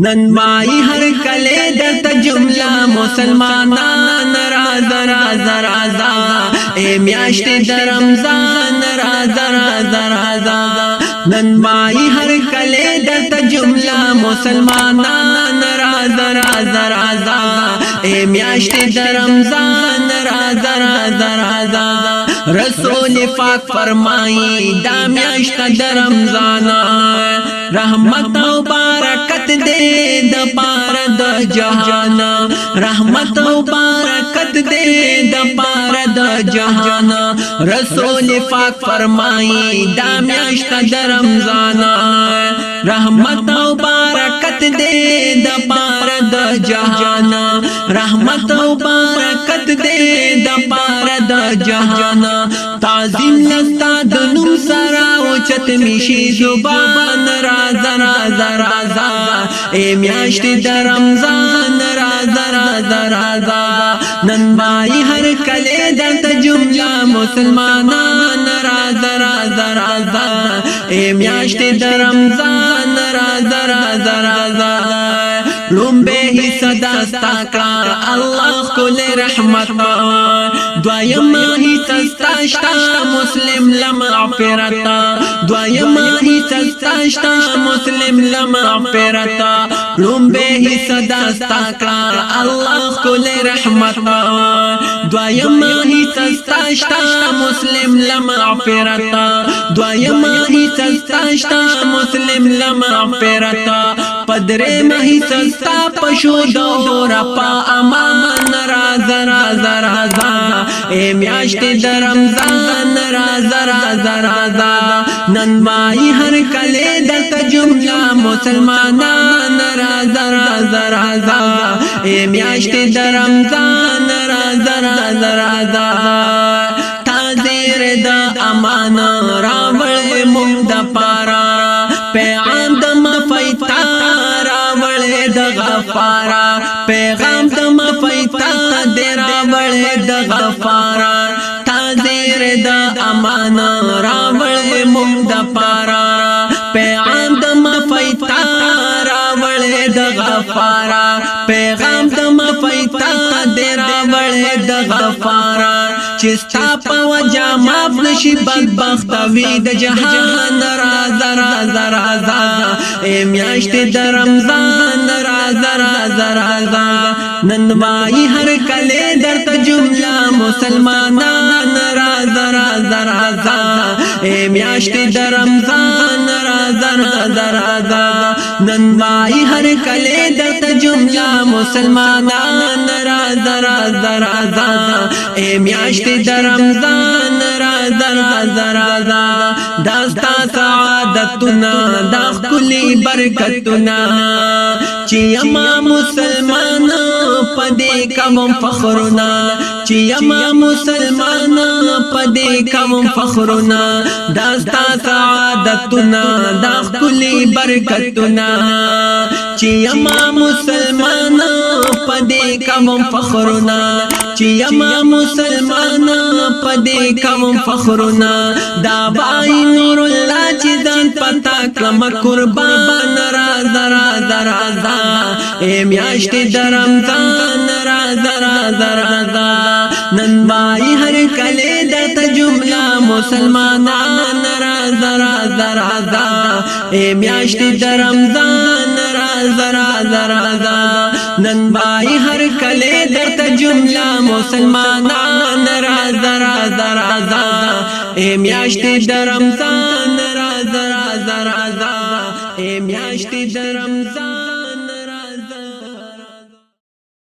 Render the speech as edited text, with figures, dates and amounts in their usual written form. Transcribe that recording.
نن مای هر کله درته جمله مسلمانان راځه راځه راځه اے میاشت د رمضان راځه راځه راځه نن مای هر کله درته جمله مسلمانان راځه راځه راځه اے میاشت د رمضان راځه راځه راځه رسول پاک فرمایي دا میاشت د رمضان رحمت او برکت دې د پار د جهان رحمت او برکت دې د پار د جهان رسول پاک فرمایي دا میاشت د رمضان رحمت او برکت دې د پار د جهان رحمت او برکت دې د پار د جهان تعظیم لستا د نوم سره او چت میشي زبان راځه راځه راځه اے میاشت د رمضان راځه راځه راځه نن مای هر کله درته جمله مسلمانان راځه راځه راځه اے میاشت د رمضان راځه راځه راځه لومبه صدا ستا کړه الله کول رحمت دویم حصہ ستا مسلم لمغفرت دویم حصہ ستا مسلم لمغفرت لومبه صدا ستا کړه الله کول رحمت دویم حصہ ستا مسلم لمغفرت دویم حصہ ستا مسلم لمغفرت پدرے حصہ ستا پشو دورا پا امان راځه راځه راځه اے میاشت د رمضان راځه راځه راځه نن مای هر کله درته جمله مسلمانان راځه راځه راځه اے میاشت د رمضان راځه راځه راځه تازیر د امان راوړې مونږ د پارا پیغام د مفیتا راوړې د غفارا پیغام د مفیتا دې راوړې د غفارا تازیر د امان راوړې مونږ د پارا پیغام د مفیتا راوړې د غفارا پیغام د مفیتا دې راوړې د غفارا چې ستا په وجه معاف نشي بدبخت وي د جهان راځه راځه راځه اے میاشت د رمضان راځه راځه راځه نن مای هر کله درته جمله مسلمانان راځه راځه راځه اے میاشت د رمضان راځه راځه راځه نن مای هر کله درته جمله مسلمانان راځه راځه راځه اے میاشت د رمضان راځه راځه راځه داستا سعادتنا دا کلی برکتنا چې یما مسلمان پدې کوم فخرنا چې یما مسلمان پدې کوم فخرنا داستا سعادتنا دا کلی برکتنا چې یما مسلمان پدې کوم فخرنا چې یما مسلمان پدې کوم فخرنا دا بای نور الله چې ځان پتا کلم قربان راځه راځه راځه اے میاشت د رمضان راځه راځه راځه نن مای هر کله درته جمله مسلمانان راځه راځه راځه اے میاشت د رمضان راځه راځه راځه نن مای هر کله درته جمله مسلمانان راځه راځه راځه اے میاشت د رمضان راځه راځه راځه اے میاشت د رمضان